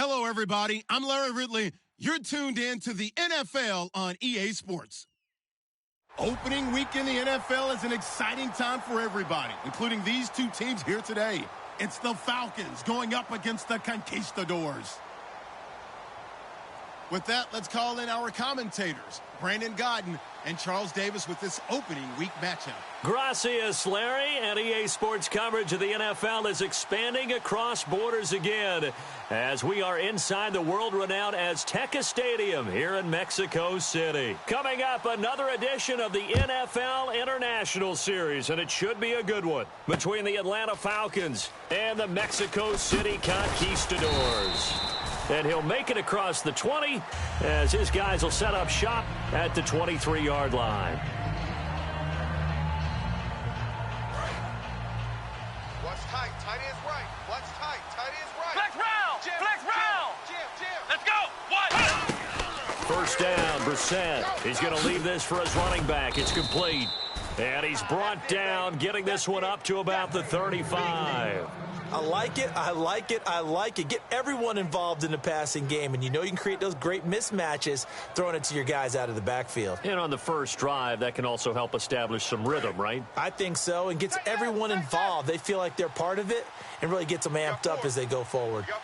Hello, everybody. I'm Larry Ridley. You're tuned in to the NFL on EA Sports. Opening week in the NFL is an exciting time for everybody, including these two teams here today. It's the Falcons going up against the Conquistadors. With that, let's call in our commentators, Brandon Godden and Charles Davis, with this opening week matchup. Gracias, Larry. And EA Sports coverage of the NFL is expanding across borders again as we are inside the world-renowned Azteca Stadium here in Mexico City. Coming up, another edition of the NFL International Series, and it should be a good one, between the Atlanta Falcons and the Mexico City Conquistadors. And he'll make it across the 20 as his guys will set up shop at the 23-yard line. What's tight? Tight is right. What's tight? Tight is right. Flex round! Jim, Flex round! Jim. Let's go! What? First down, Brissett. He's going to leave this for his running back. It's complete. And he's brought down, getting this one up to about the 35. I like it. I like it. I like it. Get everyone involved in the passing game, and you know you can create those great mismatches throwing it to your guys out of the backfield. And on the first drive, that can also help establish some rhythm, right? I think so, and gets everyone involved. They feel like they're part of it and really gets them amped up as they go forward. Here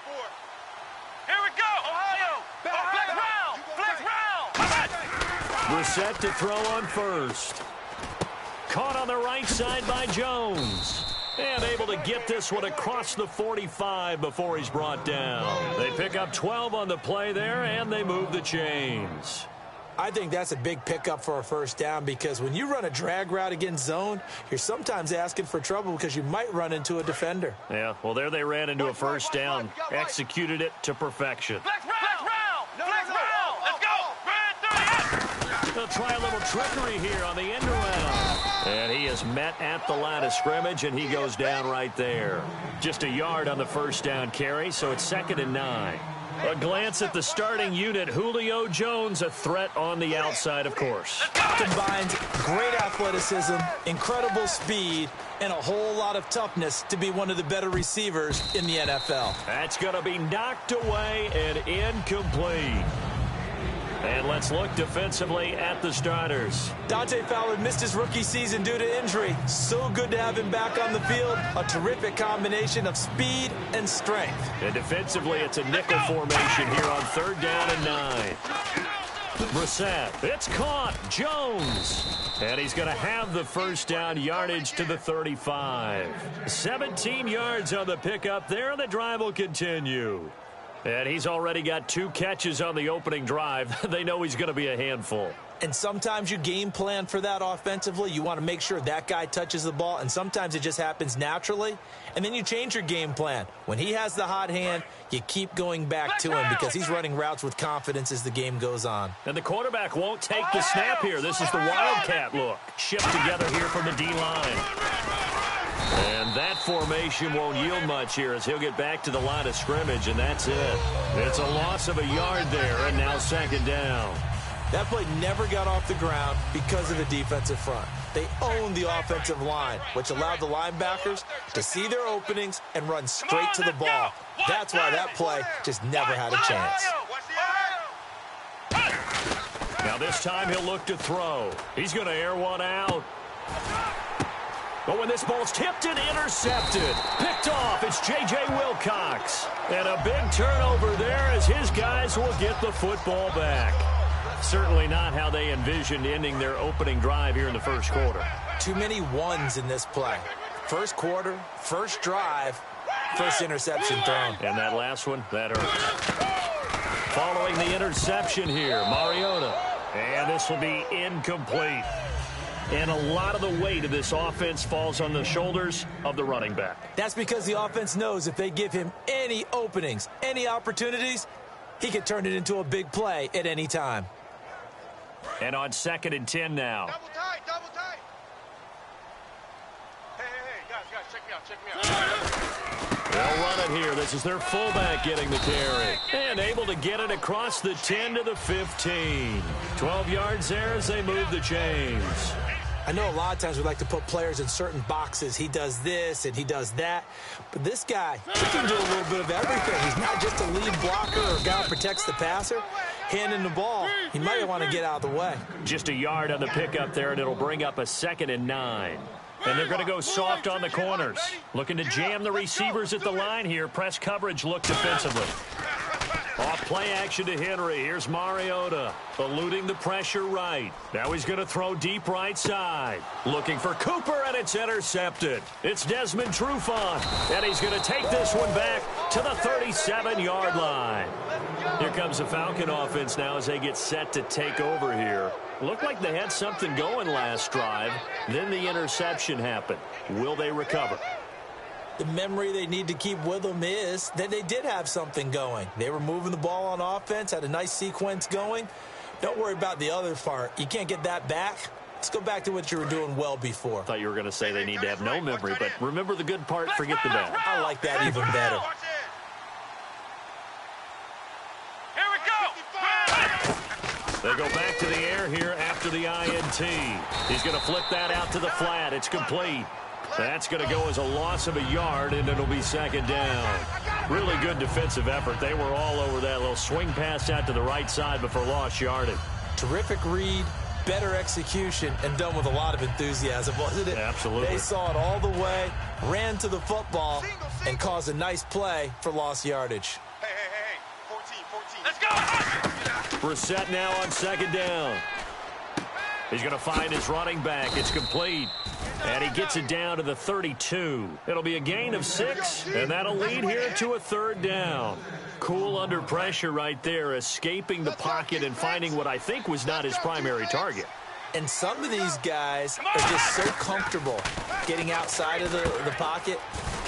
we go, Ohio! Flex round! Flex round! Brissett to throw on first. Caught on the right side by Jones. And able to get this one across the 45 before he's brought down. They pick up 12 on the play there, and they move the chains. I think that's a big pickup for a first down because when you run a drag route against zone, you're sometimes asking for trouble because you might run into a defender. Yeah, well, there they ran into a first down, executed it to perfection. Flex round! Flex round! Let's go! Red 38! They'll try a little trickery here on the end around. And he is met at the line of scrimmage, and he goes down right there. Just a yard on the first down carry, so it's 2nd and 9. A glance at the starting unit. Julio Jones, a threat on the outside, of course. Combines great athleticism, incredible speed, and a whole lot of toughness to be one of the better receivers in the NFL. That's going to be knocked away and incomplete. And let's look defensively at the starters. Dante Fowler missed his rookie season due to injury. So good to have him back on the field. A terrific combination of speed and strength. And defensively, it's a nickel formation here on 3rd down and 9. Brissett, it's caught. Jones. And he's going to have the first down, yardage to the 35. 17 yards on the pickup there, and the drive will continue. And he's already got 2 catches on the opening drive. They know he's going to be a handful. And sometimes you game plan for that offensively. You want to make sure that guy touches the ball, and sometimes it just happens naturally. And then you change your game plan. When he has the hot hand, you keep going back to him because he's running routes with confidence as the game goes on. And the quarterback won't take the snap here. This is the Wildcat look. Shipped together here from the D-line. And that formation won't yield much here as he'll get back to the line of scrimmage, and that's it. It's a loss of a yard there, and now 2nd down. That play never got off the ground because of the defensive front. They owned the offensive line, which allowed the linebackers to see their openings and run straight to the ball. That's why that play just never had a chance. Now this time he'll look to throw. He's going to air one out. But when this ball's tipped and intercepted, picked off, it's J.J. Wilcox. And a big turnover there as his guys will get the football back. Certainly not how they envisioned ending their opening drive here in the first quarter. Too many ones in this play. First quarter, first drive, first interception thrown. And that last one, that hurt. Following the interception here, Mariota. And this will be incomplete. And a lot of the weight of this offense falls on the shoulders of the running back. That's because the offense knows if they give him any openings, any opportunities, he can turn it into a big play at any time. And on 2nd and 10 now. Double tight. Hey, guys, check me out. They'll run it here. This is their fullback getting the carry. And able to get it across the 10 to the 15. 12 yards there as they move the chains. I know a lot of times we like to put players in certain boxes. He does this and he does that. But this guy, he can do a little bit of everything. He's not just a lead blocker or a guy who protects the passer. Handing the ball, he might want to get out of the way. Just a yard on the pickup there, and it'll bring up a 2nd and 9. And they're going to go soft on the corners. Looking to jam the receivers at the line here. Press coverage look defensively. Off play action to Henry. Here's Mariota eluding the pressure right. Now he's going to throw deep right side. Looking for Cooper, and it's intercepted. It's Desmond Trufant, and he's going to take this one back to the 37-yard line. Here comes the Falcon offense now as they get set to take over here. Looked like they had something going last drive. Then the interception happened. Will they recover? The memory they need to keep with them is that they did have something going. They were moving the ball on offense, had a nice sequence going. Don't worry about the other part. You can't get that back. Let's go back to what you were doing well before. I thought you were going to say they need to have no memory, but remember the good part, forget the bad. I like that even better. Here we go. They go back to the air here after the INT. He's going to flip that out to the flat. It's complete. That's going to go as a loss of a yard, and it'll be 2nd down. Really good defensive effort. They were all over that little swing pass out to the right side before lost yardage. Terrific read, better execution, and done with a lot of enthusiasm, wasn't it? Absolutely. They saw it all the way, ran to the football, and caused a nice play for lost yardage. Hey, 14. Let's go. Brissett now on 2nd down. He's going to find his running back. It's complete. And he gets it down to the 32. It'll be a gain of 6, and that'll lead here to a 3rd down. Cool under pressure right there, escaping the pocket and finding what I think was not his primary target. And some of these guys are just so comfortable getting outside of the pocket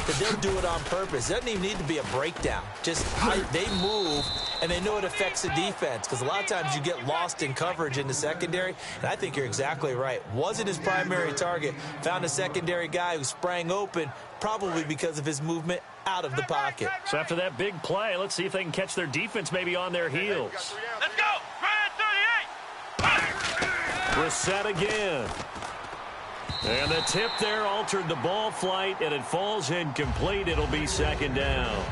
that they'll do it on purpose. It doesn't even need to be a breakdown. Just they move, and they know it affects the defense. Because a lot of times you get lost in coverage in the secondary. And I think you're exactly right. Wasn't his primary target. Found a secondary guy who sprang open, probably because of his movement out of the pocket. So after that big play, let's see if they can catch their defense maybe on their heels. Let's go. Red 38. Brissett again. And the tip there altered the ball flight, and it falls incomplete. It'll be 2nd down.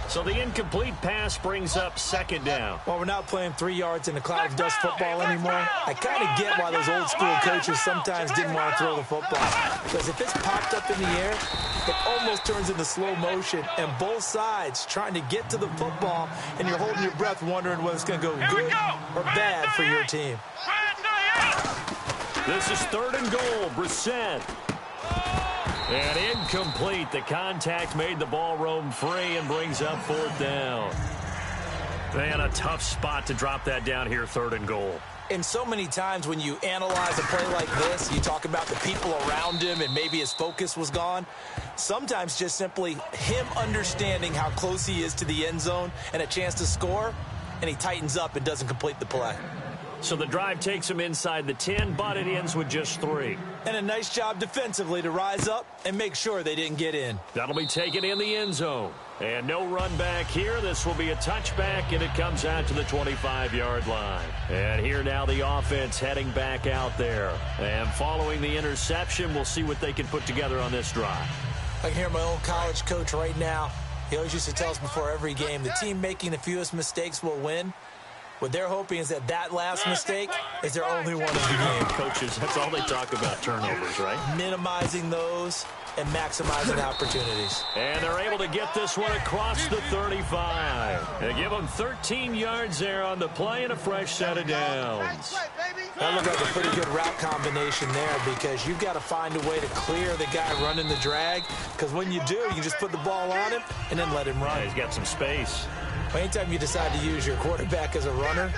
So the incomplete pass brings up 2nd down. Well, we're not playing 3 yards in a cloud of dust football anymore. I kind of get why those old school coaches sometimes didn't want to throw the football. Because if it's popped up in the air, it almost turns into slow motion, and both sides trying to get to the football, and you're holding your breath wondering whether it's going to go good or bad for your team. This is 3rd and goal. Brissett. And incomplete. The contact made the ball roam free and brings up 4th down. Man, a tough spot to drop that down here, 3rd and goal. And so many times when you analyze a play like this, you talk about the people around him and maybe his focus was gone. Sometimes just simply him understanding how close he is to the end zone and a chance to score, and he tightens up and doesn't complete the play. So the drive takes him inside the 10, but it ends with just 3. And a nice job defensively to rise up and make sure they didn't get in. That'll be taken in the end zone. And no run back here. This will be a touchback, and it comes out to the 25-yard line. And here now the offense heading back out there. And following the interception, we'll see what they can put together on this drive. I can hear my old college coach right now. He always used to tell us before every game, the team making the fewest mistakes will win. What they're hoping is that last mistake is their only one of the game. Coaches, that's all they talk about, turnovers, right? Minimizing those and maximizing opportunities. And they're able to get this one across the 35. They give them 13 yards there on the play and a fresh set of downs. That looked like a pretty good route combination there because you've got to find a way to clear the guy running the drag, because when you do, you just put the ball on him and then let him run. Yeah, he's got some space. Anytime you decide to use your quarterback as a runner,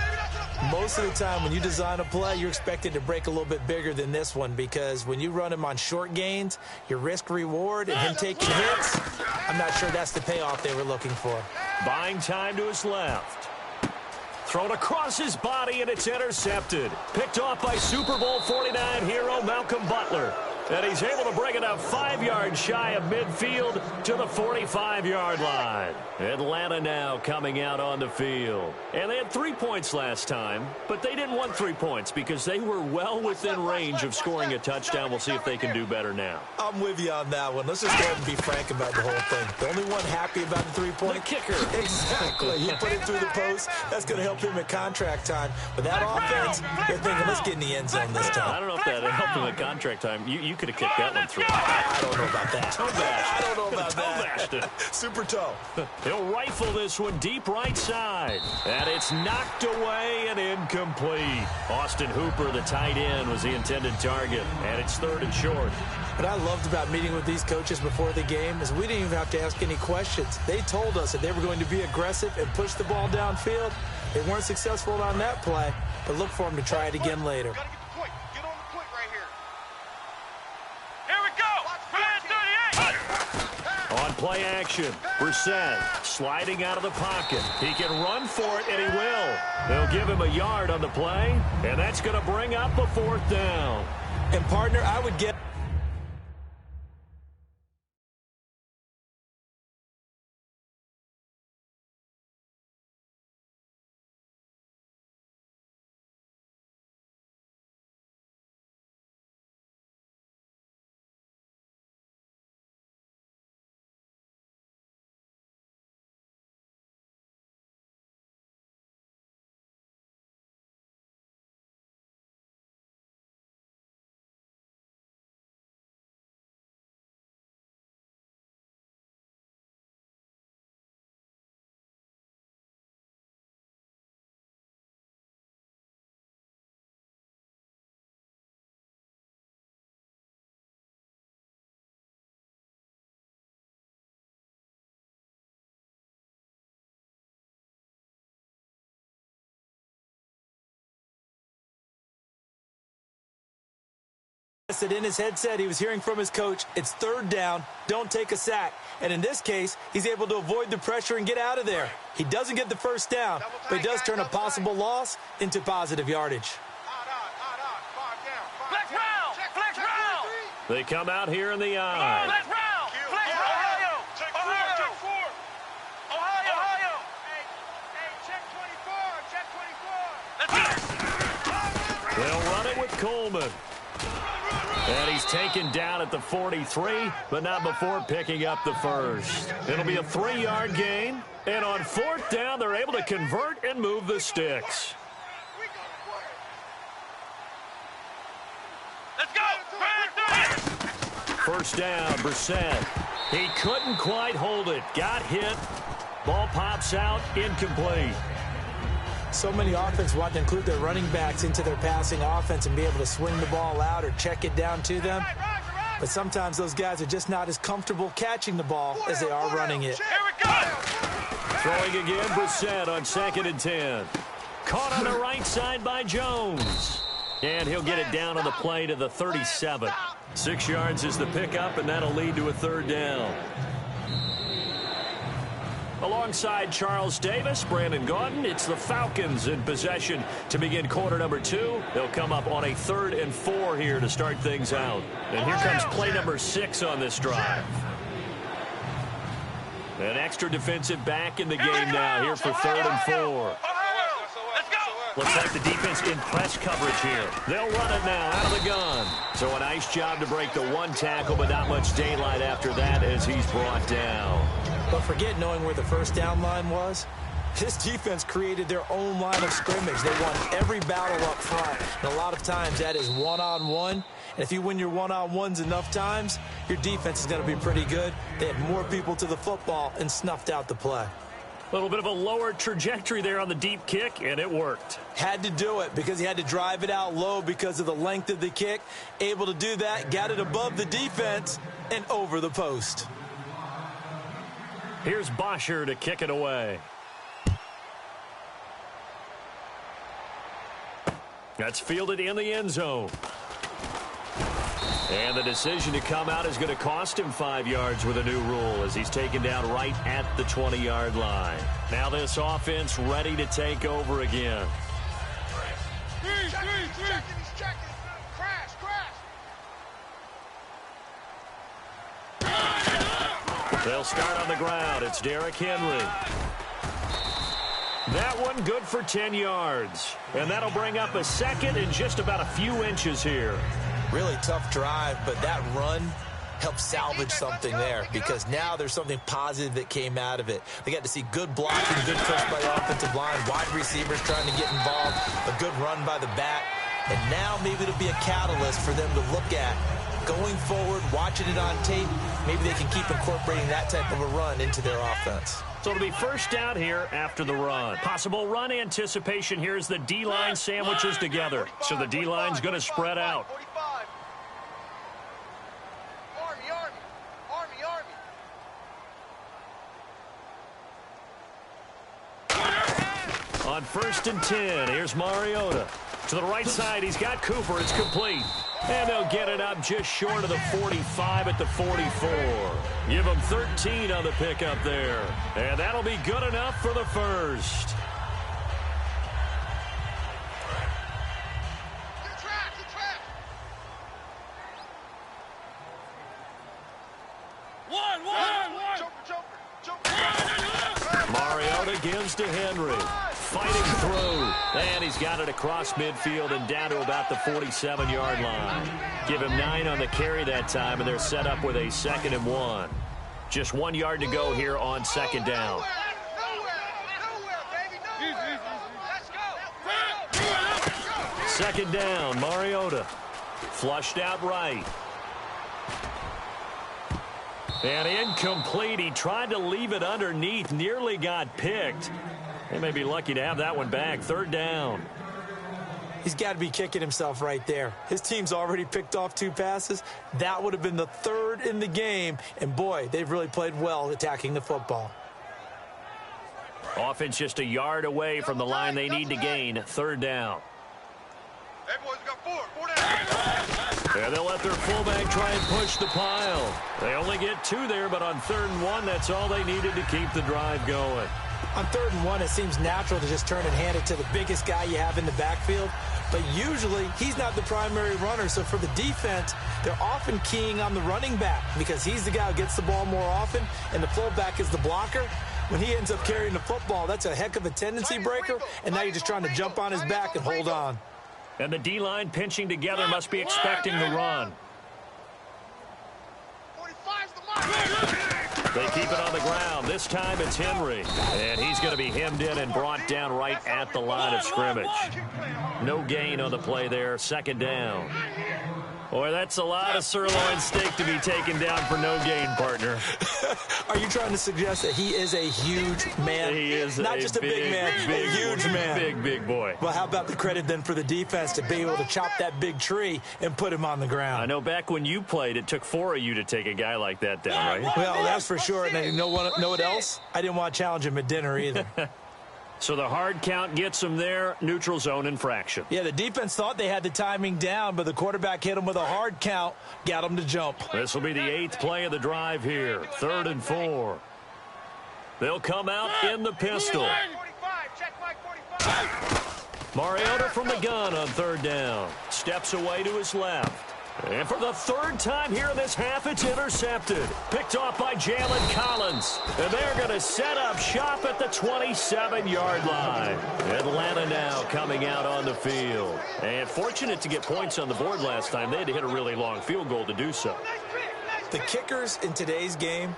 most of the time when you design a play, you're expected to break a little bit bigger than this one, because when you run him on short gains, your risk-reward and him taking hits, I'm not sure that's the payoff they were looking for. Buying time to his left. Thrown across his body, and it's intercepted. Picked off by Super Bowl 49 hero Malcolm Butler. And he's able to bring it up 5 yards shy of midfield to the 45-yard line. Atlanta now coming out on the field. And they had 3 points last time, but they didn't want 3 points because they were well within range of scoring a touchdown. We'll see if they can do better now. I'm with you on that one. Let's just go ahead and be frank about the whole thing. The only one happy about the 3-point? The kicker. Exactly. He put it through the post. That's going to help him at contract time. But that offense, they're thinking, let's get in the end zone this time. I don't know if that helped him at contract time. You could have kicked that one through. I don't know about that. I don't know about that. Super toe. He'll rifle this one deep right side. And it's knocked away and incomplete. Austin Hooper, the tight end, was the intended target. And it's 3rd and short. What I loved about meeting with these coaches before the game is we didn't even have to ask any questions. They told us that they were going to be aggressive and push the ball downfield. They weren't successful on that play, but look for them to try it again later. Gotta get the point. Get on the point right here. Here we go. Red 38. On play action, Brissett sliding out of the pocket. He can run for it, and he will. They'll give him a yard on the play, and that's going to bring up a 4th down. And, partner, I would get... Said in his headset he was hearing from his coach, it's 3rd down, don't take a sack. And in this case, he's able to avoid the pressure and get out of there. He doesn't get the 1st down, but he does turn a possible loss into positive yardage. Flex round. Flex round. They come out here in the eye. Flex round. Flex Ohio. Ohio. Ohio. Hey, check 24. Check 24. Let's go. They'll run it with Coleman. And he's taken down at the 43, but not before picking up the 1st. It'll be a 3-yard gain. And on 4th down, they're able to convert and move the sticks. Let's go. Red 30. 1st down, Brissett. He couldn't quite hold it. Got hit. Ball pops out, incomplete. So many offenses want to include their running backs into their passing offense and be able to swing the ball out or check it down to them. But sometimes those guys are just not as comfortable catching the ball as they are running it. Here we go. Throwing again, Brissett on 2nd and 10. Caught on the right side by Jones. And he'll get it down on the play to the 37. 6 yards is the pickup, and that'll lead to a 3rd down. Alongside Charles Davis, Brandon Gaudin, it's the Falcons in possession to begin quarter number 2. They'll come up on a 3rd and 4 here to start things out. And here comes play number 6 on this drive. An extra defensive back in the game now here for 3rd and 4. Let's go. Looks like the defense in press coverage here. They'll run it now out of the gun. So a nice job to break the 1 tackle, but not much daylight after that as he's brought down. But forget knowing where the 1st down line was. This defense created their own line of scrimmage. They won every battle up front. And a lot of times that is one-on-one. And if you win your one-on-ones enough times, your defense is going to be pretty good. They had more people to the football and snuffed out the play. A little bit of a lower trajectory there on the deep kick, and it worked. Had to do it because he had to drive it out low because of the length of the kick. Able to do that, got it above the defense and over the post. Here's Bosher to kick it away. That's fielded in the end zone. And the decision to come out is going to cost him 5 yards with a new rule as he's taken down right at the 20-yard line. Now this offense ready to take over again. He's checking. Crash. They'll start on the ground. It's Derrick Henry. That one good for 10 yards. And that'll bring up a second and just about a few inches here. Really tough drive, but that run helped salvage something there because now there's something positive that came out of it. They got to see good blocking, good push by the offensive line, wide receivers trying to get involved, a good run by the back. And now maybe it'll be a catalyst for them to look at going forward, watching it on tape. Maybe they can keep incorporating that type of a run into their offense. So it'll be first down here after the run. Possible run anticipation here as the D-line sandwiches together. So the D-line's going to spread out. On 1st and 10, here's Mariota. To the right side, he's got Cooper. It's complete. And they'll get it up just short of the 45 at the 44. Give them 13 on the pickup there. And that'll be good enough for the first. Mariota gives to Henry. Fighting through. And he's got it across midfield and down to about the 47-yard line. Give him 9 on the carry that time, and they're set up with a 2nd and 1. Just 1 yard to go here on 2nd down. Second down, Mariota. Flushed out right. And incomplete. He tried to leave it underneath. Nearly got picked. They may be lucky to have that one back. 3rd down. He's got to be kicking himself right there. His team's already picked off 2 passes. That would have been the 3rd in the game. And, boy, they've really played well attacking the football. Offense just a yard away from the line they need to gain. 3rd down. Hey, boys, got 4 down. And they'll let their fullback try and push the pile. They only get 2 there, but on 3rd and 1, that's all they needed to keep the drive going. On 3rd and 1, it seems natural to just turn and hand it to the biggest guy you have in the backfield. But usually, he's not the primary runner. So for the defense, they're often keying on the running back because he's the guy who gets the ball more often, and the fullback is the blocker. When he ends up carrying the football, that's a heck of a tendency breaker, and now you're just trying to jump on his back and hold on. And the D-line pinching together must be expecting the run. They keep it on the ground. This time it's Henry. And he's going to be hemmed in and brought down right at the line of scrimmage. No gain on the play there. 2nd down. Boy, that's a lot of sirloin steak to be taken down for no gain, partner. Are you trying to suggest that he is a huge man? He is not just a big man, a huge man. Big boy. Well, how about the credit then for the defense to be able to chop that big tree and put him on the ground? I know back when you played, it took 4 of you to take a guy like that down, right? Well, that's for sure. And you know what else? I didn't want to challenge him at dinner either. So the hard count gets them there. Neutral zone infraction. Yeah, the defense thought they had the timing down, but the quarterback hit him with a hard count, got him to jump. This will be the 8th play of the drive here. 3rd and 4. They'll come out in the pistol. Mariota from the gun on 3rd down. Steps away to his left. And for the 3rd time here in this half, it's intercepted. Picked off by Jalen Collins. And they're going to set up shop at the 27-yard line. Atlanta now coming out on the field. And fortunate to get points on the board last time. They had to hit a really long field goal to do so. The kickers in today's game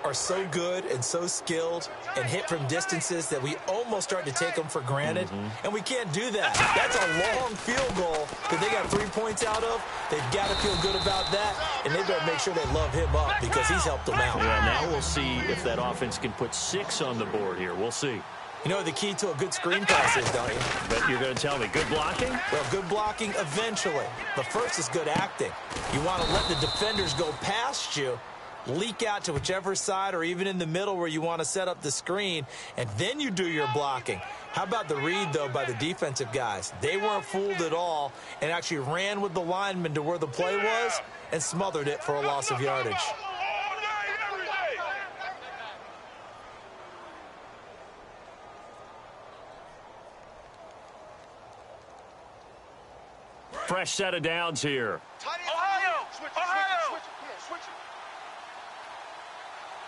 are so good and so skilled and hit from distances that we almost start to take them for granted. And we can't do that. That's a long field goal that they got 3 points out of. They've got to feel good about that, and they better make sure they love him up because he's helped them out. Yeah, now we'll see if that offense can put 6 on the board here. We'll see. You know what the key to a good screen pass is, don't you? But you're going to tell me, good blocking? Well, good blocking eventually. But first is good acting. You want to let the defenders go past you, leak out to whichever side or even in the middle where you want to set up the screen, and then you do your blocking. How about the read, though, by the defensive guys? They weren't fooled at all and actually ran with the lineman to where the play was and smothered it for a loss of yardage. Fresh set of downs here. Ohio! Ohio! Switch it.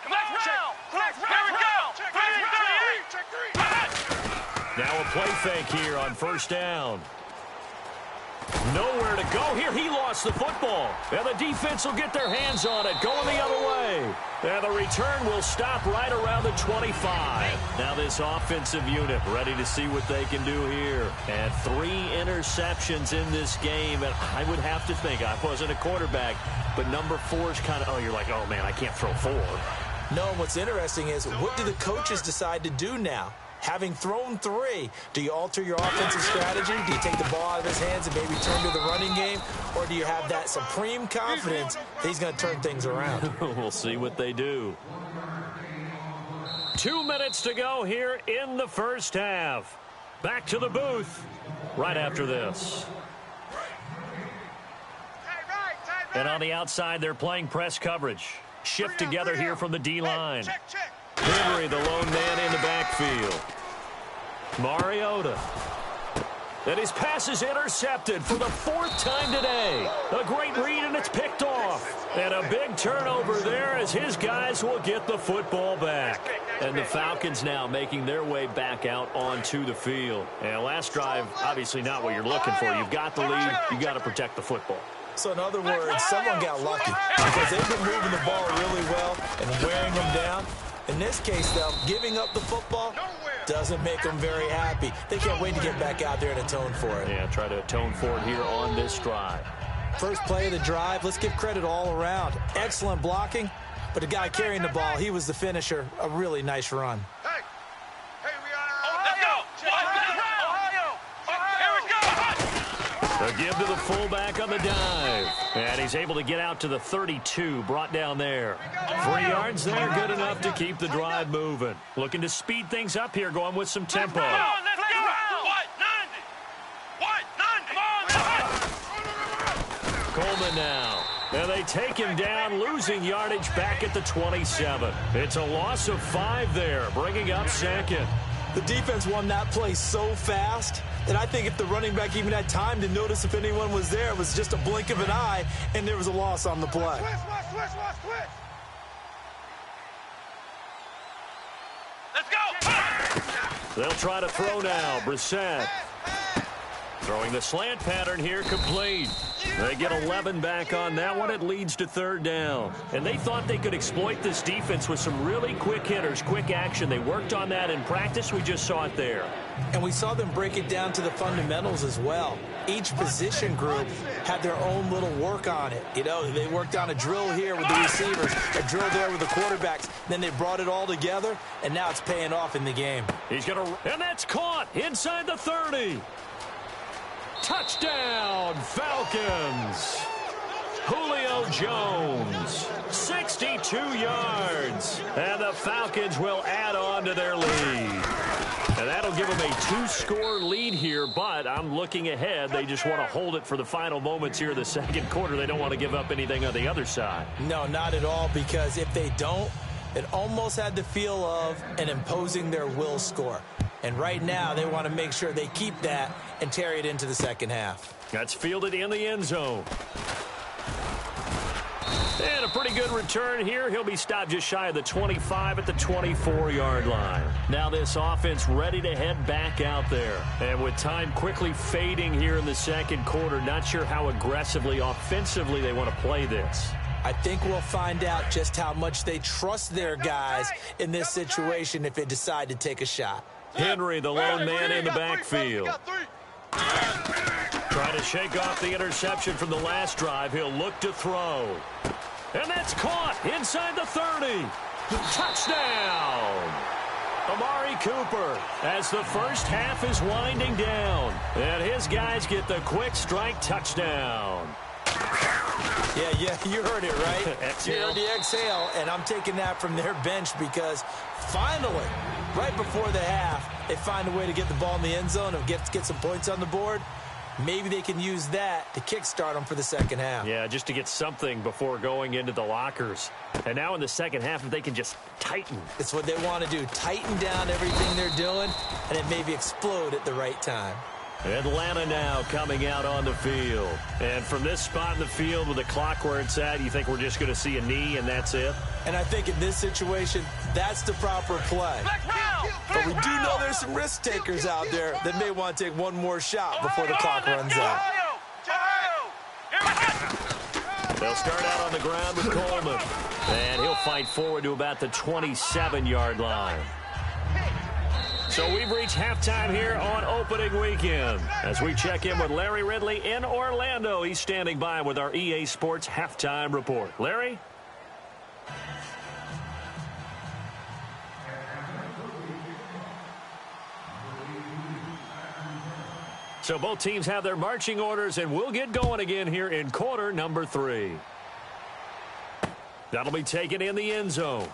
Come on, ground. Flex ground. Here we go. Check three. Now a play fake here on first down. Nowhere to go here. He lost the football. And the defense will get their hands on it, going the other way. And the return will stop right around the 25. Now this offensive unit ready to see what they can do here. And 3 interceptions in this game. And I would have to think, I wasn't a quarterback, but number 4 is kind of, you're like, oh, man, I can't throw 4. No, what's interesting is what do the coaches decide to do now? Having thrown 3, do you alter your offensive strategy? Do you take the ball out of his hands and maybe turn to the running game? Or do you have that supreme confidence that he's going to turn things around? We'll see what they do. 2 minutes to go here in the first half. Back to the booth right after this. And on the outside, they're playing press coverage. Shift together here from the D-line. Henry, the lone man in the backfield. Mariota. And his pass is intercepted for the 4th time today. A great read, and it's picked off. And a big turnover there as his guys will get the football back. And the Falcons now making their way back out onto the field. And last drive, obviously not what you're looking for. You've got the lead. You've got to protect the football. So in other words, someone got lucky because they've been moving the ball really well and wearing them down. In this case, though, giving up the football doesn't make them very happy. They can't wait to get back out there and atone for it. Yeah, try to atone for it here on this drive. First play of the drive, let's give credit all around. Excellent blocking, but the guy carrying the ball, he was the finisher. A really nice run. Hey, we are. Let's go. A give to the fullback on the dive. And he's able to get out to the 32, brought down there. 3 yards there, good enough to keep the drive moving. Looking to speed things up here, going with some tempo. Let's go. Coleman now. And they take him down, losing yardage back at the 27. It's a loss of 5 there, bringing up 2nd. The defense won that play so fast that I think if the running back even had time to notice if anyone was there, it was just a blink of an eye, and there was a loss on the play. Let's go. They'll try to throw now. Brissett throwing the slant pattern here, complete. They get 11 back on that one. It leads to 3rd down. And they thought they could exploit this defense with some really quick hitters, quick action. They worked on that in practice. We just saw it there. And we saw them break it down to the fundamentals as well. Each position group had their own little work on it. You know, they worked on a drill here with the receivers, a drill there with the quarterbacks. Then they brought it all together, and now it's paying off in the game. He's going to, and that's caught inside the 30. Touchdown, Falcons. Julio Jones, 62 yards. And the Falcons will add on to their lead. And that'll give them a 2-score lead here, but I'm looking ahead. They just want to hold it for the final moments here in the 2nd quarter. They don't want to give up anything on the other side. No, not at all, because if they don't, it almost had the feel of an imposing their will score. And right now, they want to make sure they keep that and carry it into the 2nd half. That's fielded in the end zone. And a pretty good return here. He'll be stopped just shy of the 25 at the 24-yard line. Now this offense ready to head back out there. And with time quickly fading here in the 2nd quarter, not sure how aggressively, offensively they want to play this. I think we'll find out just how much they trust their guys in this situation if they decide to take a shot. Henry, the lone man in the backfield. Trying to shake off the interception from the last drive. He'll look to throw. And that's caught inside the 30. Touchdown. Amari Cooper as the first half is winding down. And his guys get the quick strike touchdown. Yeah, you heard it, right? Exhale. You heard the exhale, and I'm taking that from their bench because finally, right before the half, they find a way to get the ball in the end zone and get some points on the board. Maybe they can use that to kickstart them for the 2nd half. Yeah, just to get something before going into the lockers. And now in the 2nd half, if they can just tighten. It's what they want to do. Tighten down everything they're doing, and then maybe explode at the right time. Atlanta now coming out on the field. And from this spot in the field with the clock where it's at, you think we're just going to see a knee and that's it? And I think in this situation, that's the proper play. But we do know there's some risk takers out there that may want to take one more shot before the clock runs out. They'll start out on the ground with Coleman. And he'll fight forward to about the 27-yard line. So we've reached halftime here on opening weekend. As we check in with Larry Ridley in Orlando, he's standing by with our EA Sports halftime report. Larry? So both teams have their marching orders, and we'll get going again here in quarter number 3. That'll be taken in the end zone.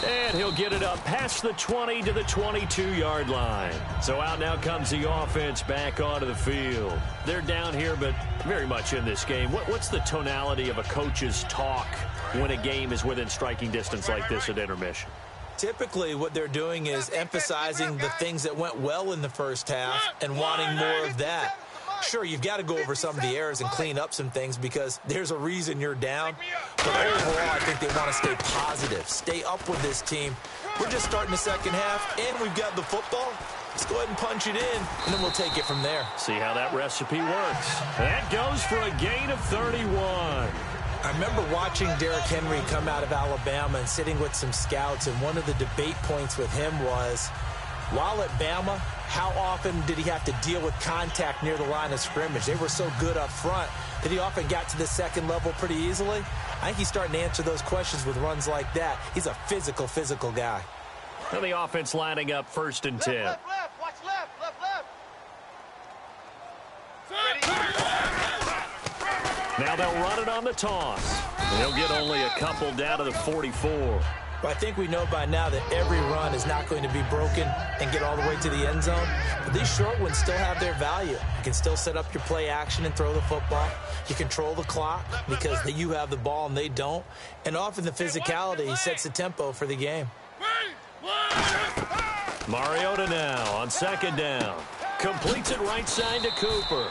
And he'll get it up past the 20 to the 22-yard line. So out now comes the offense back onto the field. They're down here, but very much in this game. What's the tonality of a coach's talk when a game is within striking distance like this at intermission? Typically, what they're doing is emphasizing the things that went well in the first half and wanting more of that. Sure, you've got to go over some of the errors and clean up some things because there's a reason you're down. But overall, I think they want to stay positive, stay up with this team. We're just starting the second half, and we've got the football. Let's go ahead and punch it in, and then we'll take it from there. See how that recipe works. That goes for a gain of 31. I remember watching Derrick Henry come out of Alabama and sitting with some scouts, and one of the debate points with him was, while at Bama, how often did he have to deal with contact near the line of scrimmage? They were so good up front that he often got to the second level pretty easily. I think he's starting to answer those questions with runs like that. He's a physical guy. And the offense lining up 1st and 10. Left, watch left. Now they'll run it on the toss. And he'll get only a couple down to the 44. But I think we know by now that every run is not going to be broken and get all the way to the end zone. But these short ones still have their value. You can still set up your play action and throw the football. You control the clock because you have the ball and they don't. And often the physicality sets the tempo for the game. Mariota now on 2nd down. Completes it right side to Cooper.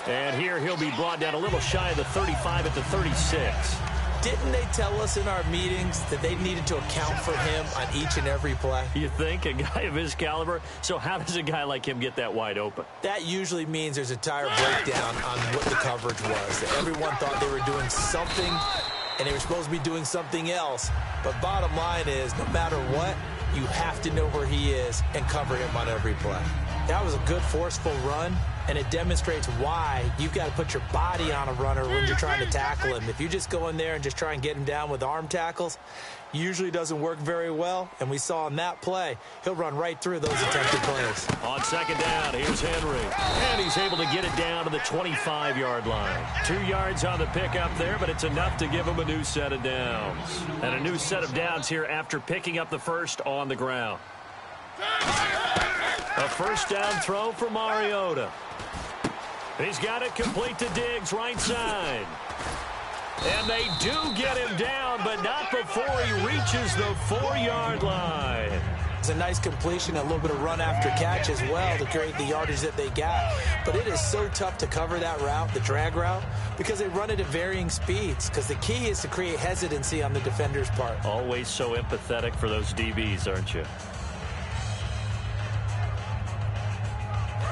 And here he'll be brought down a little shy of the 35 at the 36. Didn't they tell us in our meetings that they needed to account for him on each and every play? You think? A guy of his caliber? So how does a guy like him get that wide open? That usually means there's a tire breakdown on what the coverage was. That everyone thought they were doing something, and they were supposed to be doing something else. But bottom line is, no matter what, you have to know where he is and cover him on every play. That was a good, forceful run, and it demonstrates why you've got to put your body on a runner when you're trying to tackle him. If you just go in there and just try and get him down with arm tackles, usually doesn't work very well, and we saw in that play, he'll run right through those attempted plays. On 2nd down, here's Henry, and he's able to get it down to the 25-yard line. 2 yards on the pickup there, but it's enough to give him a new set of downs. And a new set of downs here after picking up the first on the ground. A 1st down throw for Mariota. He's got it complete to Diggs, right side. And they do get him down, but not before he reaches the 4-yard line. It's a nice completion, a little bit of run after catch as well to create the yardage that they got. But it is so tough to cover that route, the drag route, because they run it at varying speeds. Because the key is to create hesitancy on the defender's part. Always so empathetic for those DBs, aren't you?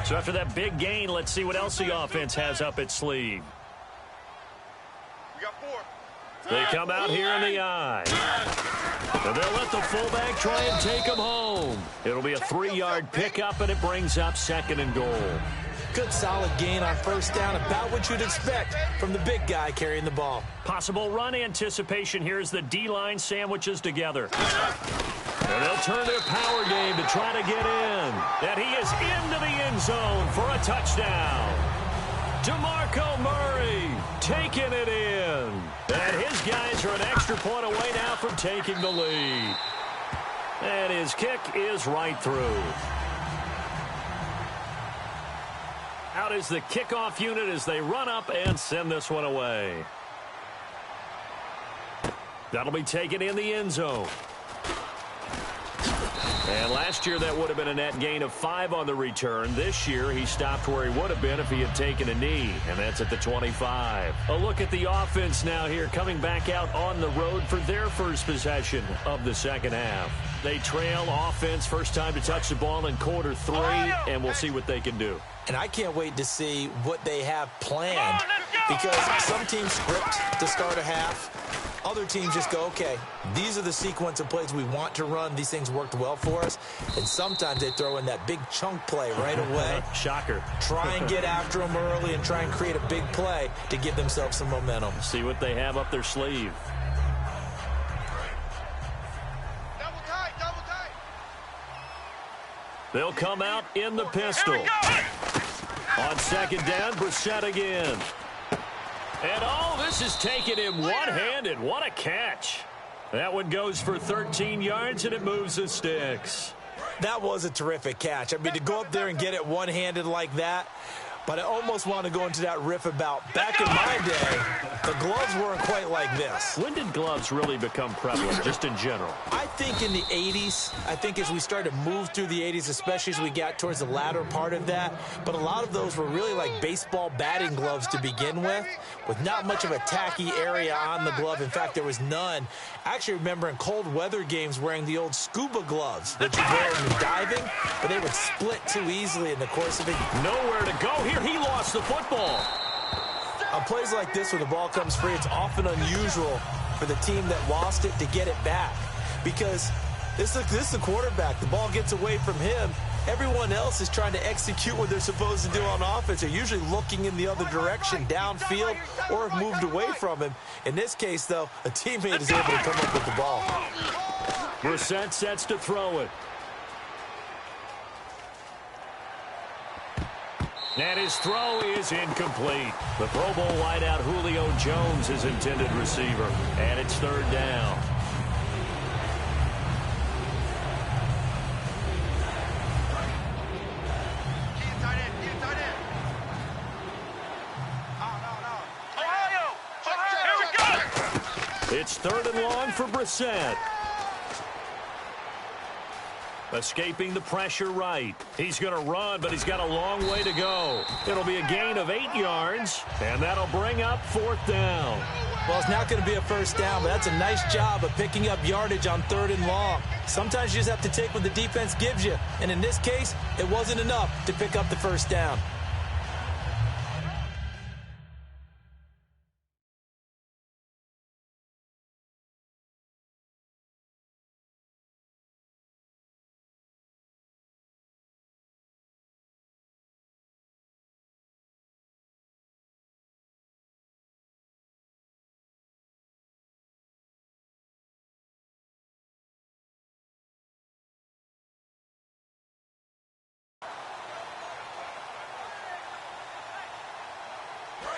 So after that big gain, let's see what else the offense has up its sleeve. We got 4. They come out here in the eye. And they'll let the fullback try and take him home. It'll be a 3-yard pickup, and it brings up 2nd and goal. Good solid gain on 1st down, about what you'd expect from the big guy carrying the ball. Possible run anticipation here as the D-line sandwiches together. And they'll turn their power game to try to get in. And he is into the end zone for a touchdown. DeMarco Murray taking it in. And his guys are an extra point away now from taking the lead. And his kick is right through. Out is the kickoff unit as they run up and send this one away. That'll be taken in the end zone. And last year, that would have been a net gain of 5 on the return. This year, he stopped where he would have been if he had taken a knee, and that's at the 25. A look at the offense now here, coming back out on the road for their first possession of the second half. They trail offense, first time to touch the ball in quarter 3, and we'll see what they can do. And I can't wait to see what they have planned, because some teams script to start a half. Other teams just go, okay, these are the sequence of plays we want to run. These things worked well for us. And sometimes they throw in that big chunk play right away. Shocker. Try and get after them early and try and create a big play to give themselves some momentum. See what they have up their sleeve. Double tight, double tight. They'll come out in the pistol. On second down, Brissett again. And this is taking him one-handed. What a catch. That one goes for 13 yards, and it moves the sticks. That was a terrific catch. I mean, to go up there and get it one-handed like that, but I almost want to go into that riff about back in my day, the gloves weren't quite like this. When did gloves really become prevalent, just in general? I think in the 80s. I think as we started to move through the 80s, especially as we got towards the latter part of that. But a lot of those were really like baseball batting gloves to begin with not much of a tacky area on the glove. In fact, there was none. I actually remember in cold weather games wearing the old scuba gloves that you wear when you're diving, but they would split too easily in the course of it. Nowhere to go here. He lost the football. On plays like this where the ball comes free, it's often unusual for the team that lost it to get it back, because this is the quarterback. The ball gets away from him. Everyone else is trying to execute what they're supposed to do on offense. They're usually looking in the other direction, downfield, or have moved away from him. In this case, though, a teammate is able to come up with the ball. Brissett sets to throw it. And his throw is incomplete. The Pro Bowl wideout Julio Jones is intended receiver. And it's third down. It's third and long for Brissett. Escaping the pressure right. He's going to run, but he's got a long way to go. It'll be a gain of 8 yards, and that'll bring up fourth down. Well, it's not going to be a first down, but that's a nice job of picking up yardage on third and long. Sometimes you just have to take what the defense gives you, and in this case, it wasn't enough to pick up the first down.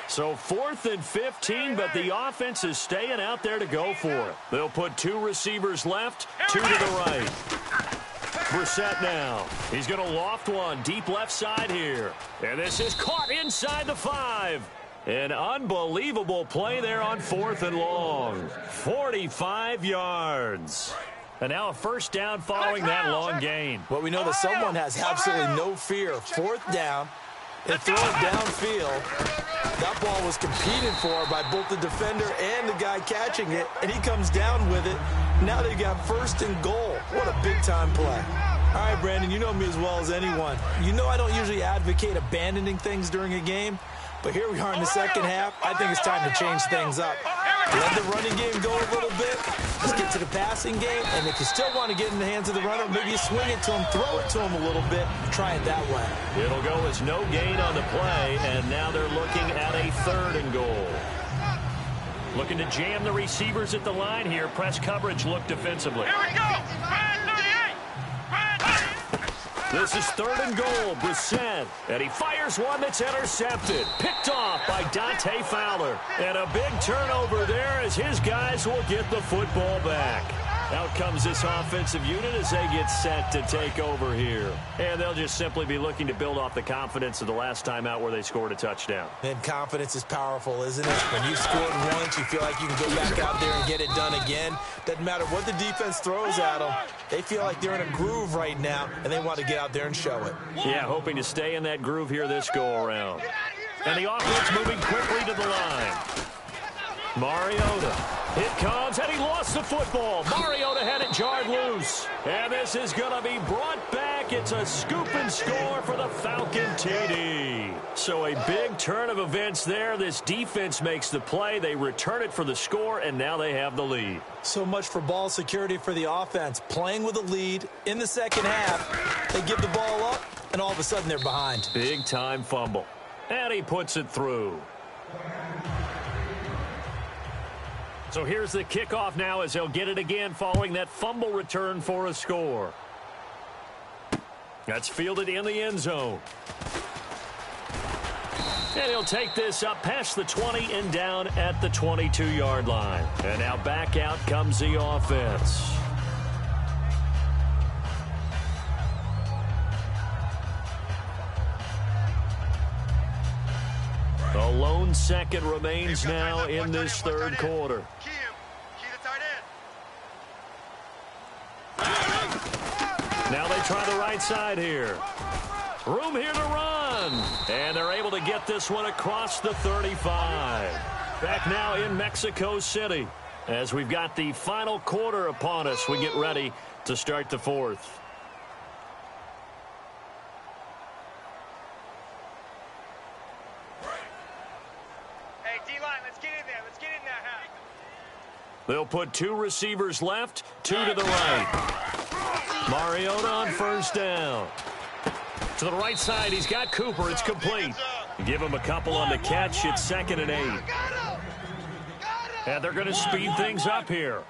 So 4th and 15, but the offense is staying out there to go for it. They'll put 2 receivers left, 2 to the right. Brissett now. He's going to loft one deep left side here. And this is caught inside the 5. An unbelievable play there on 4th and long. 45 yards. And now a first down following that long gain. Well, we know that someone has absolutely no fear. 4th down. They throw it downfield. That ball was competed for by both the defender and the guy catching it, and he comes down with it. Now they got 1st and goal. What a big-time play. All right, Brandon, you know me as well as anyone. You know I don't usually advocate abandoning things during a game, but here we are in the second half. I think it's time to change things up. Let the running game go a little bit. Let's get to the passing game, and if you still want to get in the hands of the runner, maybe you swing it to him, throw it to him a little bit, try it that way. It'll go as no gain on the play, and now they're looking at a 3rd and goal. Looking to jam the receivers at the line here. Press coverage look defensively. Here we go! This is 3rd and goal. Brissett. And he fires one that's intercepted. Picked off by Dante Fowler. And a big turnover there as his guys will get the football back. Out comes this offensive unit as they get set to take over here. And they'll just simply be looking to build off the confidence of the last time out where they scored a touchdown. And confidence is powerful, isn't it? When you've scored once, you feel like you can go back out there and get it done again. Doesn't matter what the defense throws at them. They feel like they're in a groove right now, and they want to get out there and show it. Yeah, hoping to stay in that groove here this go-around. And the offense moving quickly to the line. Mariota. It comes, and he lost the football. Mariota had it jarred loose. And this is going to be brought back. It's a scoop and score for the Falcon TD. So a big turn of events there. This defense makes the play. They return it for the score, and now they have the lead. So much for ball security for the offense. Playing with a lead in the second half. They give the ball up, and all of a sudden they're behind. Big-time fumble. And he puts it through. So here's the kickoff now as they'll get it again following that fumble return for a score. That's fielded in the end zone. And he'll take this up past the 20 and down at the 22-yard line. And now back out comes the offense. A lone second remains now in this third quarter. Now they try the right side here. Room here to run. And they're able to get this one across the 35. Back now in Mexico City. As we've got the final quarter upon us, we get ready to start the fourth. They'll put two receivers left, two to the right. Mariota on first down. To the right side, he's got Cooper. It's complete. Give him a couple on the catch. It's 2nd and 8. And they're going to speed things up here.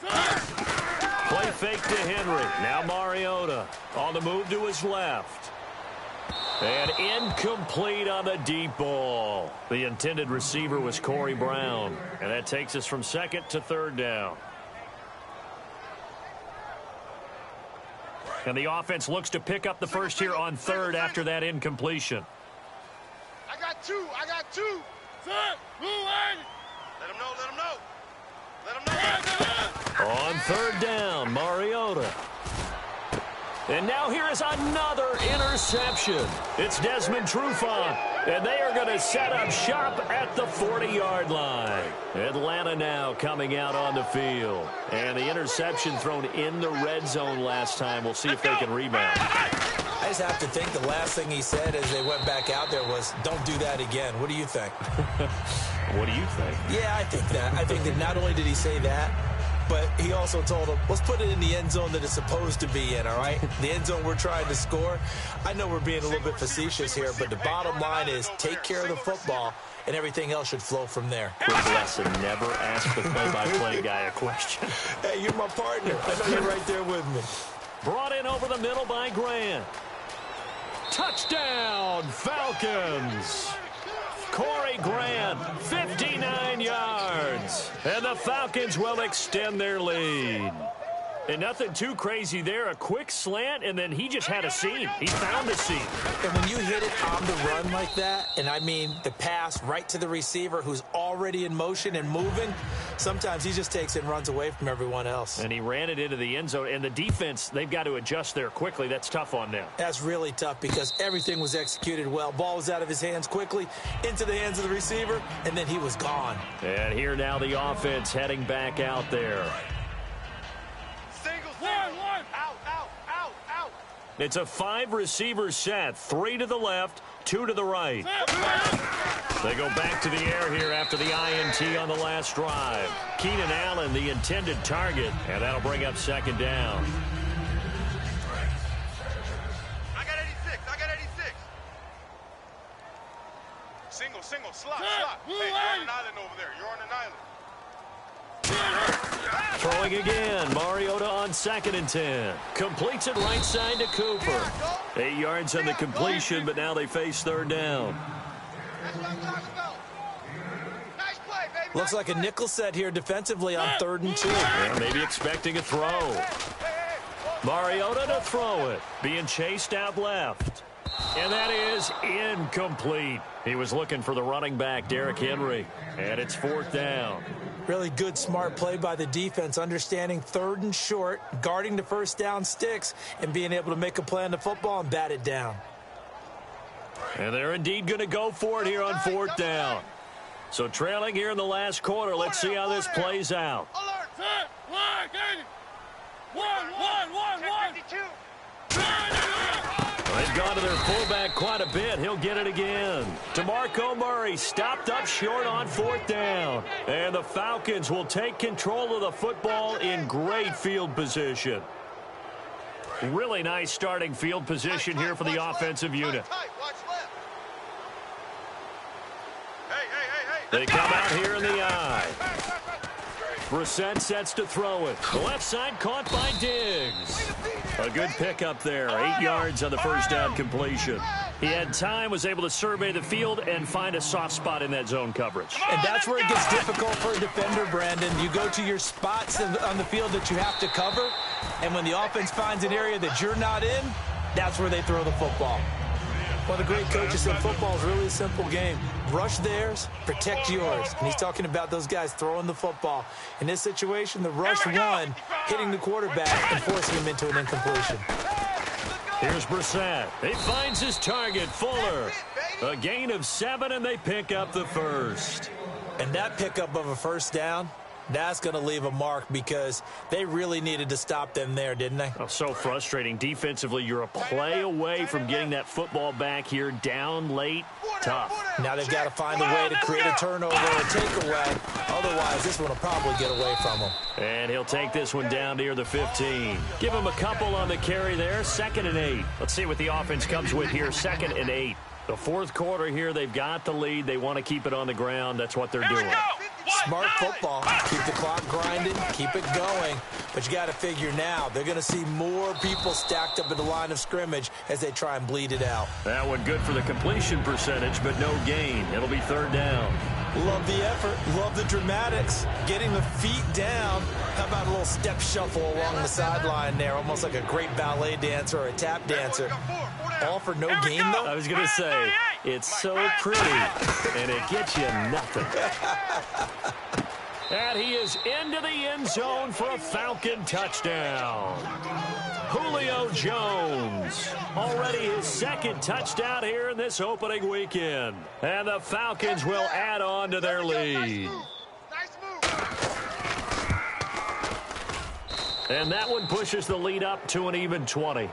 Play fake to Henry. Now Mariota on the move to his left. And incomplete on the deep ball. The intended receiver was Corey Brown. And that takes us from 2nd to 3rd down. And the offense looks to pick up the first here on 3rd after that incompletion. I got two. Let him know. On 3rd down, Mariota. And now here is another interception. It's Desmond Trufant, and they are going to set up shop at the 40-yard line. Atlanta now coming out on the field. And the interception thrown in the red zone last time. We'll see if they can rebound. I just have to think the last thing he said as they went back out there was, don't do that again. What do you think? What do you think? Yeah, I think that. I think that not only did he say that, but he also told him, let's put it in the end zone that it's supposed to be in, all right? The end zone we're trying to score. I know we're being a little bit facetious here, but the bottom line is take care of the football, and everything else should flow from there. Quick lesson, never ask the play-by-play guy a question. Hey, you're my partner. I know you're right there with me. Brought in over the middle by Grant. Touchdown, Falcons. Corey Grant, 59 yards. And the Falcons will extend their lead. And nothing too crazy there. A quick slant, and then he just had a seam. He found a seam. And when you hit it on the run like that, and I mean the pass right to the receiver who's already in motion and moving, sometimes he just takes it and runs away from everyone else. And he ran it into the end zone. And the defense, they've got to adjust there quickly. That's tough on them. That's really tough because everything was executed well. Ball was out of his hands quickly, into the hands of the receiver, and then he was gone. And here now the offense heading back out there. It's a 5-receiver set, 3 to the left, 2 to the right. They go back to the air here after the INT on the last drive. Keenan Allen, the intended target, and that'll bring up 2nd down. I got 86. Single, slot. Hey, you're on an island over there. You're on an island. Throwing again. Mariota on 2nd and 10. Completes it right side to Cooper. 8 yards on the completion, but now they face 3rd down. That's what I'm talking about. Nice play, baby. Looks like a nickel set here defensively on 3rd and 2. Yeah, maybe expecting a throw. Mariota to throw it. Being chased out left. And that is incomplete. He was looking for the running back, Derrick Henry. And it's 4th down. Really good, smart play by the defense, understanding 3rd and short, guarding the first down sticks, and being able to make a play on the football and bat it down. And they're indeed going to go for it here on 4th down. So trailing here in the last quarter. Let's see how this plays out. They've gone to their fullback quite a bit. He'll get it again. DeMarco Murray stopped up short on 4th down. And the Falcons will take control of the football in great field position. Really nice starting field position here for the offensive unit. They come out here in the eye. Brissett sets to throw it. The left side caught by Diggs. A good pickup there. 8 yards on the first down completion. He had time, was able to survey the field and find a soft spot in that zone coverage. And that's where it gets difficult for a defender, Brandon. You go to your spots on the field that you have to cover, and when the offense finds an area that you're not in, that's where they throw the football. One of the great coaches said football is really a simple game. Rush theirs, protect yours. And he's talking about those guys throwing the football. In this situation, the rush one, hitting the quarterback and forcing him into an incompletion. Here's Brissett. He finds his target, Fuller. A gain of 7, and they pick up the first. And that pickup of a first down, that's going to leave a mark because they really needed to stop them there, didn't they? Oh, so frustrating. Defensively, you're a play away from getting that football back here down late. Tough. Now they've got to find a way to create a turnover or a takeaway. Otherwise, this one will probably get away from them. And he'll take this one down near the 15. Give him a couple on the carry there. 2nd and 8. Let's see what the offense comes with here. 2nd and 8. The 4th quarter here, they've got the lead. They want to keep it on the ground. That's what they're doing. Smart football. Keep the clock grinding. Keep it going. But you got to figure now, they're going to see more people stacked up at the line of scrimmage as they try and bleed it out. That one good for the completion percentage, but no gain. It'll be 3rd down. Love the effort. Love the dramatics. Getting the feet down. How about a little step shuffle along the sideline there, almost like a great ballet dancer or a tap dancer. All for no gain, though? I was going to say, it's so pretty, and it gets you nothing. And he is into the end zone for a Falcon touchdown. Julio Jones, already his 2nd touchdown here in this opening weekend. And the Falcons will add on to their lead. And that one pushes the lead up to an even 20.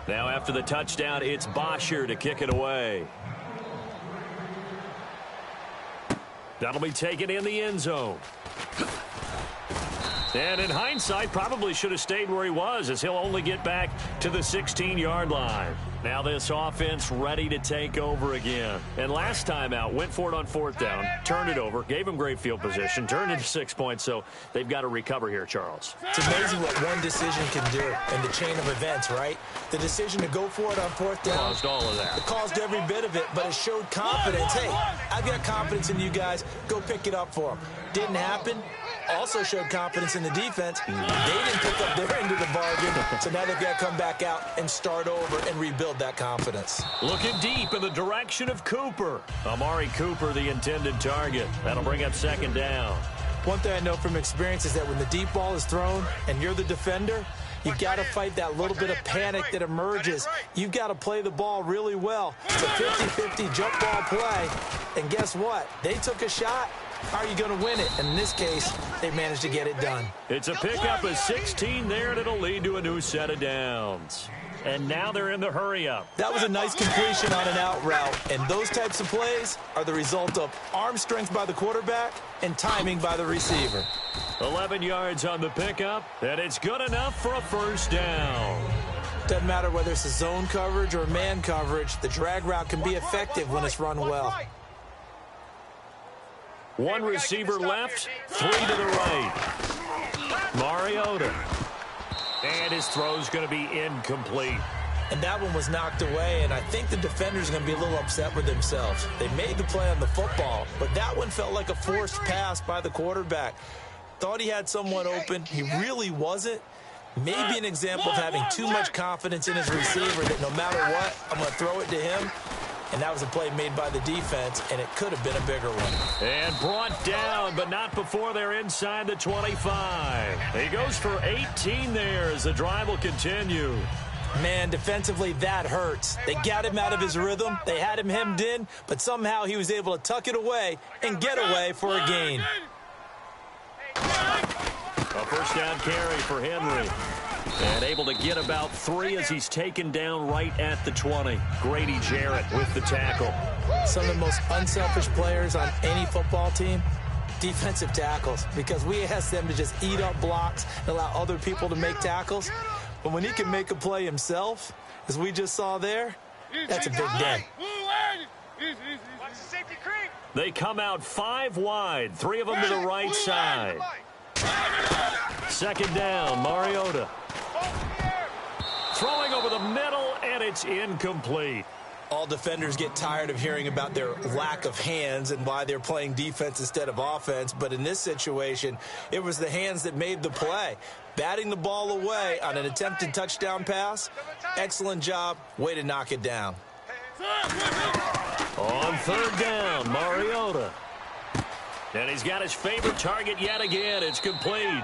Now after the touchdown, it's Bosher to kick it away. That'll be taken in the end zone. And in hindsight, probably should have stayed where he was, as he'll only get back to the 16-yard line. Now this offense ready to take over again. And last time out, went for it on 4th down, turned it over, gave him great field position, turned into 6 points, so they've got to recover here, Charles. It's amazing what one decision can do in the chain of events, right? The decision to go for it on 4th down. Caused all of that. It caused every bit of it, but it showed confidence. Hey, I've got confidence in you guys. Go pick it up for them. Didn't happen. Also showed confidence in the defense. They didn't pick up their end of the bargain, so now they've got to come back out and start over and rebuild that confidence. Looking deep in the direction of Cooper. Amari Cooper, the intended target. That'll bring up 2nd down. One thing I know from experience is that when the deep ball is thrown and you're the defender, you've got to fight that little bit of panic that emerges. You've got to play the ball really well. It's a 50-50 jump ball play, and guess what? They took a shot. How are you going to win it? And in this case, they managed to get it done. It's a pickup of 16 there, and it'll lead to a new set of downs. And now they're in the hurry-up. That was a nice completion on an out route, and those types of plays are the result of arm strength by the quarterback and timing by the receiver. 11 yards on the pickup, and it's good enough for a first down. Doesn't matter whether it's a zone coverage or man coverage, the drag route can be effective when it's run well. One receiver left, 3 to the right. Mariota. And his throw's going to be incomplete. And that one was knocked away, and I think the defender's going to be a little upset with themselves. They made the play on the football, but that one felt like a forced pass by the quarterback. Thought he had someone open. He really wasn't. Maybe an example of having too much confidence in his receiver that no matter what, I'm going to throw it to him. And that was a play made by the defense, and it could have been a bigger one. And brought down, but not before they're inside the 25. He goes for 18 there as the drive will continue. Man, defensively, that hurts. They got him out of his rhythm. They had him hemmed in, but somehow he was able to tuck it away and get away for a gain. A first down carry for Henry. And able to get about 3 as he's taken down right at the 20. Grady Jarrett with the tackle. Some of the most unselfish players on any football team, defensive tackles, because we ask them to just eat up blocks and allow other people to make tackles. But when he can make a play himself, as we just saw there, that's a big day. They come out 5 wide, 3 of them to the right side. Second down, Mariota. Throwing over the middle, and it's incomplete. All defenders get tired of hearing about their lack of hands and why they're playing defense instead of offense. But in this situation, it was the hands that made the play. Batting the ball away on an attempted touchdown pass. Excellent job. Way to knock it down. On third down, Mariota. And he's got his favorite target yet again. It's complete.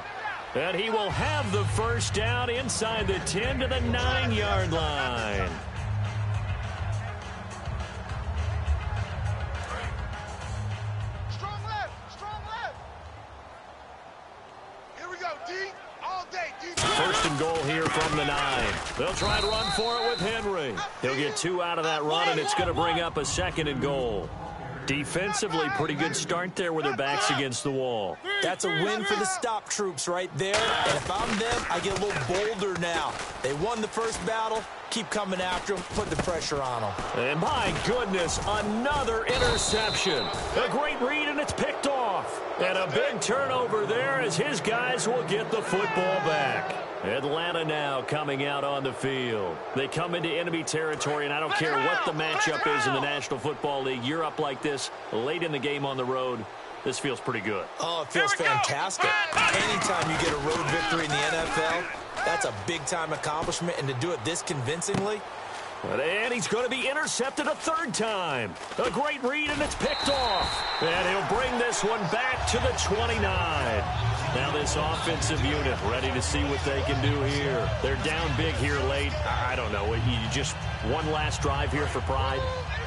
And he will have the first down inside the 10 to the 9-yard line. Strong left, strong left. Here we go, D. All day, D. First and goal here from the 9. They'll try to run for it with Henry. He'll get 2 out of that run, and it's going to bring up a second and goal. Defensively, pretty good start there with their backs against the wall. That's a win for the stop troops right there. And if I'm them, I get a little bolder now. They won the first battle. Keep coming after them. Put the pressure on them. And my goodness, another interception. A great read, and it's picked off. And a big turnover there as his guys will get the football back. Atlanta now coming out on the field. They come into enemy territory, and I don't care what the matchup is in the National Football League. You're up like this late in the game on the road. This feels pretty good. Oh, it feels fantastic. Anytime you get a road victory in the NFL, that's a big-time accomplishment, and to do it this convincingly. And he's going to be intercepted a third time. A great read, and it's picked off. And he'll bring this one back to the 29. Now this offensive unit ready to see what they can do here. They're down big here late. I don't know. You just one last drive here for pride?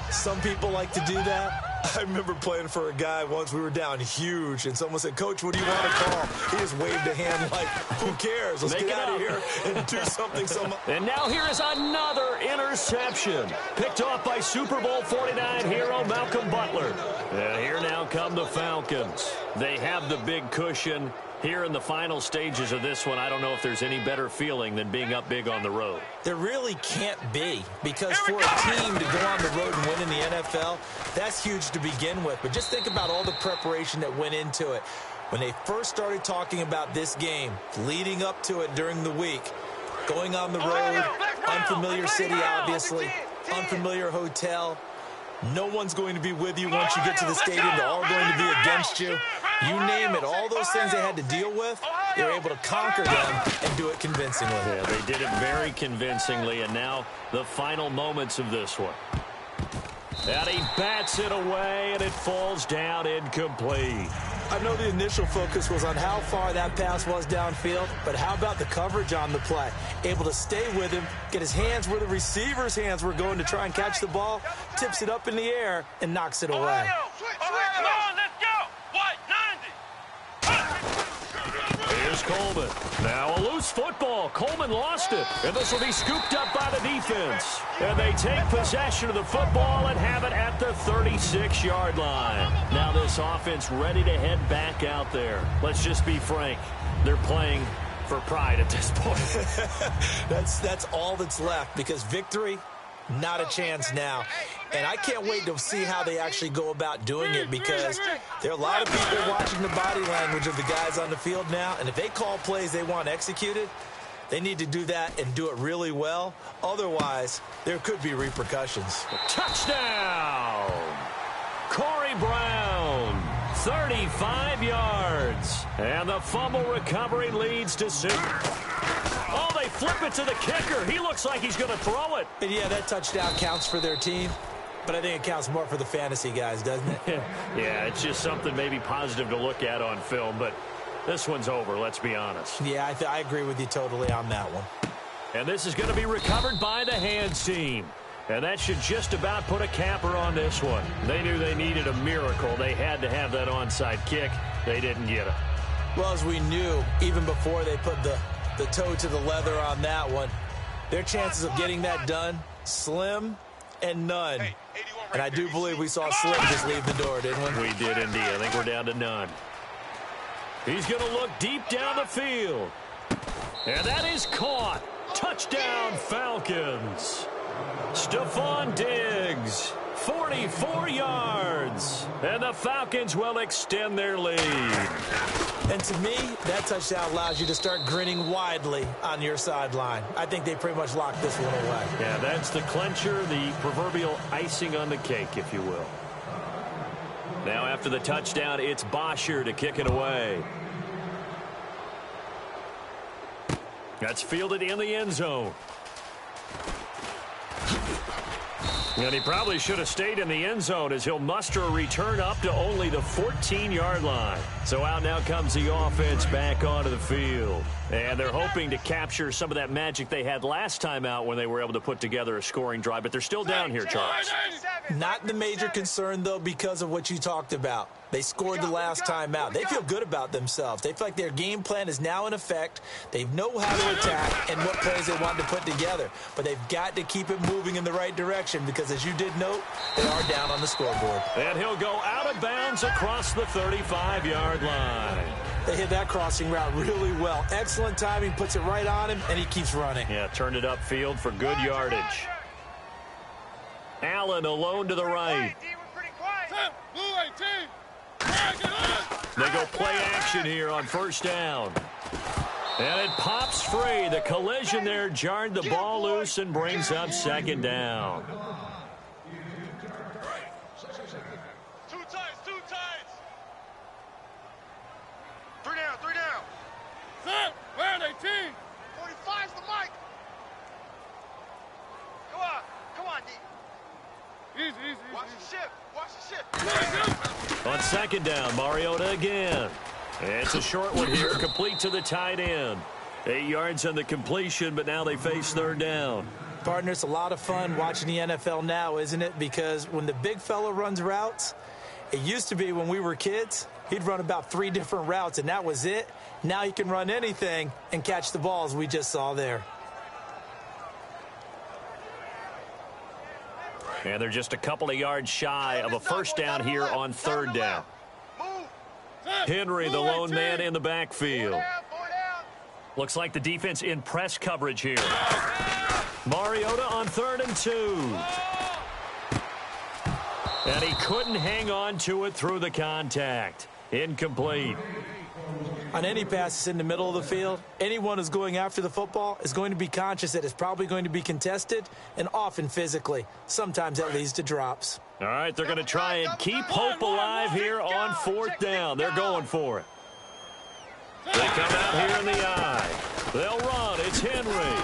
Some people like to do that. I remember playing for a guy once. We were down huge, and someone said, "Coach, what do you want to call?" He just waved a hand like, "Who cares? Let's get out of here and do something." And now here is another interception. Picked off by Super Bowl 49 hero Malcolm Butler. And here now come the Falcons. They have the big cushion. Here in the final stages of this one, I don't know if there's any better feeling than being up big on the road. There really can't be, because for a team to go on the road and win in the NFL, that's huge to begin with. But just think about all the preparation that went into it. When they first started talking about this game, leading up to it during the week, going on the road, unfamiliar city, obviously, unfamiliar hotel. No one's going to be with you once you get to the stadium. They're all going to be against you. You name it, all those things they had to deal with, they were able to conquer them and do it convincingly. Yeah, they did it very convincingly, and now the final moments of this one. And he bats it away, and it falls down incomplete. I know the initial focus was on how far that pass was downfield, but how about the coverage on the play? Able to stay with him, get his hands where the receiver's hands were going to try and catch the ball, tips it up in the air, and knocks it away. Come on, let's go. What? 90. Here's Coleman. Now a loose football. Coleman lost it, and this will be scooped up by the defense. And they take possession of the football and have it at the 36-yard line. Now this offense ready to head back out there. Let's just be frank. They're playing for pride at this point. That's all that's left, because victory, not a chance now. And I can't wait to see how they actually go about doing it, because there are a lot of people watching the body language of the guys on the field now, and if they call plays they want executed, they need to do that and do it really well. Otherwise, there could be repercussions. Touchdown! Corey Brown, 35 yards. And the fumble recovery leads to 6. Oh, they flip it to the kicker. He looks like he's going to throw it. And yeah, that touchdown counts for their team, but I think it counts more for the fantasy guys, doesn't it? Yeah, it's just something maybe positive to look at on film, but this one's over, let's be honest. Yeah, I agree with you totally on that one. And this is going to be recovered by the hands team. And that should just about put a capper on this one. They knew they needed a miracle. They had to have that onside kick. They didn't get it. Well, as we knew, even before they put the toe to the leather on that one, their chances of getting that done, slim and none. And I do believe we saw Slim just leave the door, didn't we? We did indeed. I think we're down to none. He's going to look deep down the field. And that is caught. Touchdown, Falcons. Stephon Diggs, 44 yards. And the Falcons will extend their lead. And to me, that touchdown allows you to start grinning widely on your sideline. I think they pretty much locked this one away. Yeah, that's the clincher, the proverbial icing on the cake, if you will. Now after the touchdown, it's Bosher to kick it away. That's fielded in the end zone. And he probably should have stayed in the end zone, as he'll muster a return up to only the 14-yard line. So out now comes the offense back onto the field. And they're hoping to capture some of that magic they had last time out when they were able to put together a scoring drive. But they're still down here, Charles. Not the major concern, though, because of what you talked about. They scored the last time out. They feel good about themselves. They feel like their game plan is now in effect. They know how to attack and what plays they want to put together. But they've got to keep it moving in the right direction, because, as you did note, they are down on the scoreboard. And he'll go out of bounds across the 35-yard line. They hit that crossing route really well. Excellent timing, puts it right on him, and he keeps running. Yeah, turned it upfield for good yardage. Allen alone to the right. They go play action here on first down. And it pops free. The collision there jarred the ball loose and brings up second down. Two tights. 3 down. Sir, where are they, team? 45's the mic. Come on, D. Easy. Watch the shift. On second down, Mariota again. It's a short one here, complete to the tight end. 8 yards on the completion, but now they face third down. Partner, it's a lot of fun watching the NFL now, isn't it? Because when the big fella runs routes, it used to be when we were kids, he'd run about 3 different routes, and that was it. Now he can run anything and catch the balls we just saw there. And they're just a couple of yards shy of a first down here on third down. Henry, the lone man in the backfield. Looks like the defense in press coverage here. Mariota on 3rd and 2. And he couldn't hang on to it through the contact. Incomplete. On any passes in the middle of the field, anyone who's going after the football is going to be conscious that it's probably going to be contested, and often physically. Sometimes that leads to drops. All right, they're going to try and keep hope alive here on 4th down. They're going for it. They come out here in the eye. They'll run. It's Henry.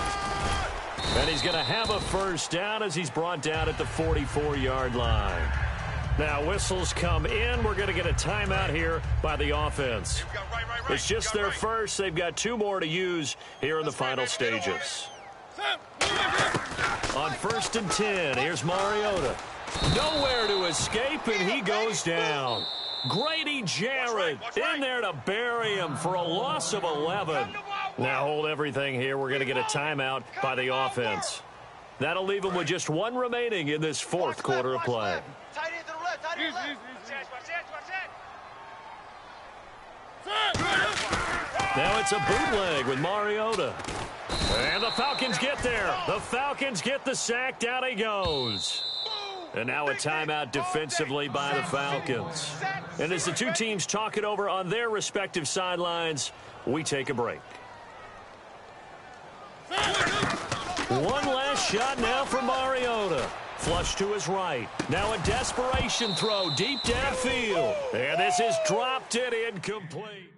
And he's going to have a first down as he's brought down at the 44-yard line. Now, whistles come in. We're going to get a timeout here by the offense. It's just their first. They've got 2 more to use here in the final stages. On 1st and 10, here's Mariota. Nowhere to escape, and he goes down. Grady Jarrett in there to bury him for a loss of 11. Now hold everything here. We're going to get a timeout by the offense. That'll leave them with just 1 remaining in this 4th quarter of play. Tight end to the left. Now it's a bootleg with Mariota. And the Falcons get there. The Falcons get the sack. Down he goes. And now a timeout defensively by the Falcons. And as the two teams talk it over on their respective sidelines, we take a break. One last shot now for Mariota. Flush to his right. Now a desperation throw deep downfield. And this is dropped it incomplete.